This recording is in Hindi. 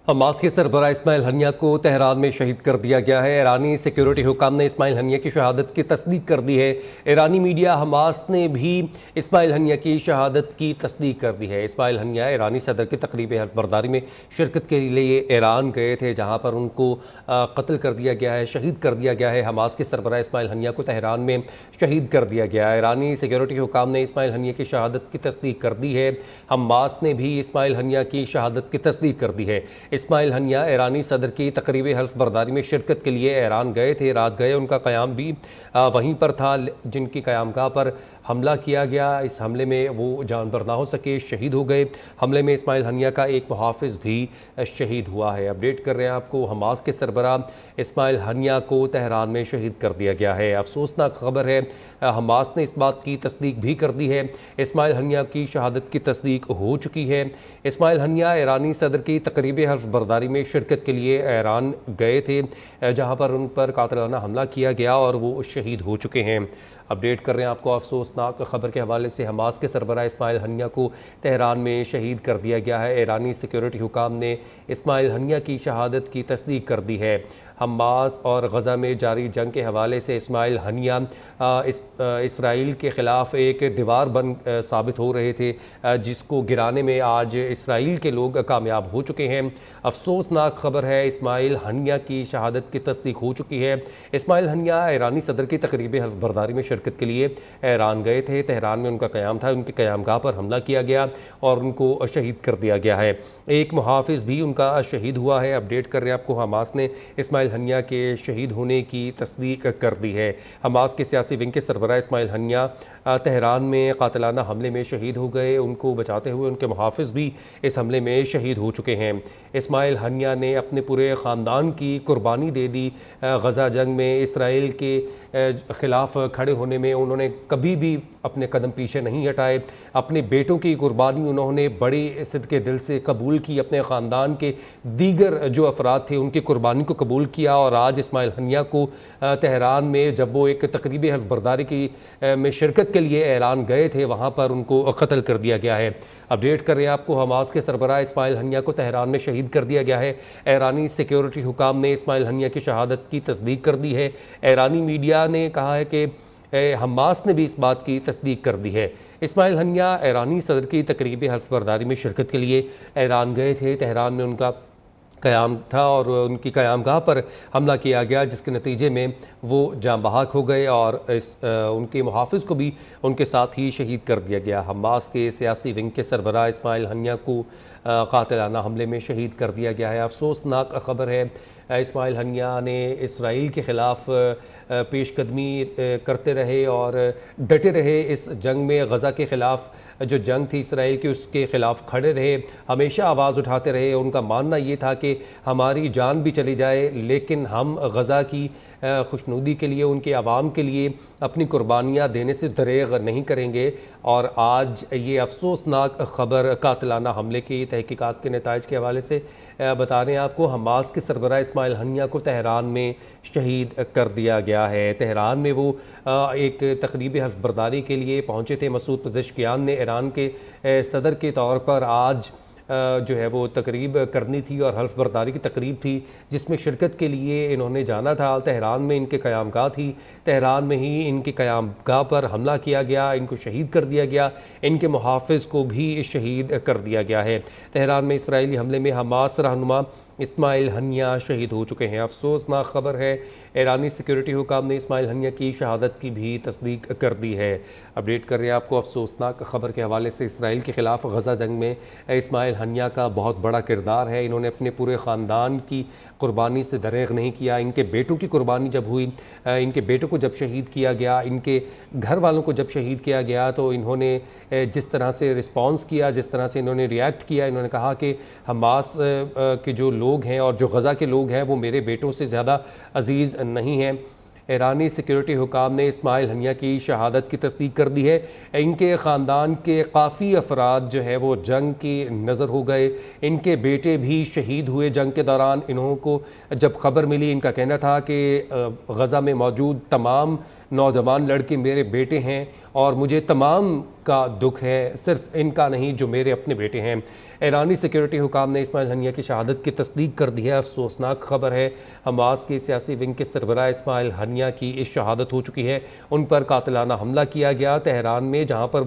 हमास के सरबराह इस्माइल हनिया को तेहरान में शहीद कर दिया गया है। ईरानी सिक्योरिटी हुकाम ने इस्माइल हनिया की शहादत की तस्दीक कर दी है। ईरानी मीडिया हमास ने भी इस्माइल हनिया की शहादत की तस्दीक कर दी है। इस्माइल हनिया ईरानी सदर की तकरीब हल्फ बर्दारी में शिरकत के लिए ईरान गए थे, जहाँ पर उनको कत्ल कर दिया गया है, शहीद कर दिया गया है। हमास के सरबराह इस्माइल हनिया को तेहरान में शहीद कर दिया गया है। ईरानी सिक्योरिटी हुकाम ने इस्माइल हनिया की शहादत की तस्दीक कर दी है। हमास ने भी इस्माइल हनिया की शहादत की तस्दीक कर दी है। इस्माइल हनिया ईरानी सदर की तकरीब हल्फ बर्दारी में शिरकत के लिए ईरान गए थे, रात गए। उनका क़याम भी वहीं पर था, जिनकी क़यामगाह पर हमला किया गया। इस हमले में वो जानबर ना हो सके, शहीद हो गए। हमले में इस्माइल हनिया का एक मुहाफ़िज़ भी शहीद हुआ है। अपडेट कर रहे हैं आपको, हमास के सरबराह इस्माइल हनिया को तेहरान में शहीद कर दिया गया है। अफसोसनाक खबर है, हमास ने इस बात की तस्दीक भी कर दी है। इस्माइल हनिया की शहादत की तस्दीक हो चुकी है। इस्माइल हनिया ईरानी सदर की तकरीब हल्फ बर्दारी में शिरकत के लिए ईरान गए थे, जहाँ पर उन पर कातिलाना हमला किया गया और वो शहीद हो चुके हैं। अपडेट कर रहे हैं आपको, अफसोसनाक खबर के हवाले से हमास के सरबराह इस्माइल हनिया को तेहरान में शहीद कर दिया गया है। ईरानी सिक्योरिटी हुकाम ने इस्माइल हनिया की शहादत की तस्दीक कर दी है। हमास और गज़ा में जारी जंग के हवाले से इस्माइल हनिया इसराइल के ख़िलाफ़ एक दीवार बन साबित हो रहे थे, जिसको गिराने में आज इसराइल के लोग कामयाब हो चुके हैं। अफसोसनाक खबर है, इस्माइल हनिया की शहादत की तस्दीक हो चुकी है। इस्माइल हनिया ईरानी सदर की तकरीब हल्फ बर्दारी में शिरकत के लिए ईरान गए थे। तेहरान में उनका क़याम था, उनके क़यामगाह पर हमला किया गया और उनको शहीद कर दिया गया है। एक मुहाफ़िज़ भी उनका शहीद हुआ है। अपडेट कर रहे हैं आपको, हमास ने इस्माइल हनिया के शहीद होने की तस्दीक कर दी है। हमास के सियासी विंग के सरबराह इस्माइल हनिया तेहरान में कातिलाना हमले में शहीद हो गए। उनको बचाते हुए उनके मुहाफ़िज़ भी इस हमले में शहीद हो चुके हैं। इस्माइल हनिया ने अपने पूरे ख़ानदान की कुर्बानी दे दी। गज़ा जंग में इसराइल के ख़िलाफ़ खड़े होने में उन्होंने कभी भी अपने कदम पीछे नहीं हटाए। अपने बेटों की कुर्बानी उन्होंने बड़ी सिद्क़े दिल से कबूल की। अपने ख़ानदान के दीगर जो अफराद थे उनकी कुर्बानी को कबूल किया और आज इस्माइल हनिया को तेहरान में जब वो एक तकरीब हल्फ बर्दारी की में शिरकत के लिए ईरान गए थे, वहाँ पर उनको कत्ल कर दिया गया है। अपडेट कर रहे हैं आपको, हमास के सरबराह इस्माइल हनिया को तेहरान में शहीद कर दिया गया है। ईरानी सिक्योरिटी हुकाम ने इस्माइल हनिया की शहादत की तस्दीक कर दी है। ईरानी मीडिया ने कहा है कि हमास ने भी इस बात की तस्दीक कर दी है। इस्माइल हनिया ईरानी सदर की तकरीब हल्फ बर्दारी में शिरकत के लिए ईरान गए थे। तेहरान में उनका क़याम था और उनकी क़यामगाह पर हमला किया गया, जिसके नतीजे में वो जाँ बहक हो गए और उनके मुहाफ़िज़ को भी उनके साथ ही शहीद कर दिया गया। हमास के सियासी विंग के सरबराह इस्माइल हनिया को कातिलाना हमले में शहीद कर दिया गया है। अफसोसनाक ख़बर है, इस्माइल हनिया ने इसराइल के ख़िलाफ़ पेशकदमी करते रहे और डटे रहे। इस जंग में गज़ा के ख़िलाफ़ जो जंग थी इसराइल की, उसके ख़िलाफ़ खड़े रहे, हमेशा आवाज़ उठाते रहे। उनका मानना ये था कि हमारी जान भी चली जाए लेकिन हम गज़ा की खुशनुदी के लिए, उनके आवाम के लिए अपनी कुर्बानियाँ देने से दरेग नहीं करेंगे। और आज ये अफसोसनाक ख़बर कातिलाना हमले की तहकीकात के नताइज के हवाले से बता रहे हैं आपको, हमास के सरबराह इस्माइल हनिया को तेहरान में शहीद कर दिया गया है। तेहरान में वो एक तकरीब हल्फ बर्दारी के लिए पहुँचे थे। मसूद पज़ेश्कियान ने ईरान के सदर के तौर पर आज जो है वो तकरीब करनी थी और हल्फ बर्दारी की तकरीब थी, जिसमें शिरकत के लिए इन्होंने जाना था। तेहरान में इनके क़यामगाह थी, तेहरान में ही इनके क़यामगाह पर हमला किया गया, इनको शहीद कर दिया गया, इनके मुहाफ़िज़ को भी शहीद कर दिया गया है। तेहरान में इसराइली हमले में हमास रहनुमा इस्माइल हनिया शहीद हो चुके हैं। अफसोसनाक ख़बर है, ईरानी सिक्योरिटी हुकाम ने इस्माइल हनिया की शहादत की भी तस्दीक कर दी है। अपडेट कर रहे हैं आपको, अफसोसनाक ख़बर के हवाले से इसराइल के ख़िलाफ़ गज़ा जंग में इस्माइल हनिया का बहुत बड़ा किरदार है। इन्होंने अपने पूरे ख़ानदान की कुर्बानी से दरेग नहीं किया। इनके बेटों की कुर्बानी जब हुई, इनके बेटों को जब शहीद किया गया, इनके घर वालों को जब शहीद किया गया, तो इन्होंने जिस तरह से रिस्पॉन्स किया, जिस तरह से इन्होंने रिएक्ट किया, इन्होंने कहा कि हमास के जो लोग हैं और जो गज़ा के लोग हैं वो मेरे बेटों से ज़्यादा अजीज़ नहीं हैं। ईरानी सिक्योरिटी हुकाम ने इस्माइल हनिया की शहादत की तस्दीक कर दी है। इनके ख़ानदान के काफ़ी अफराद जो है वो जंग की नज़र हो गए। इनके बेटे भी शहीद हुए जंग के दौरान। इन्हों को जब ख़बर मिली, इनका कहना था कि गज़ा में मौजूद तमाम नौजवान लड़के मेरे बेटे हैं और मुझे तमाम का दुख है, सिर्फ इनका नहीं जो मेरे अपने बेटे हैं। ईरानी सिक्योरिटी हुकाम ने इस्माइल हनिया की शहादत की तस्दीक कर दी है। अफसोसनाक खबर है, हमास के सियासी विंग के सरबराह इस्माइल हनिया की इस शहादत हो चुकी है। उन पर कातिलाना हमला किया गया तेहरान में, जहाँ पर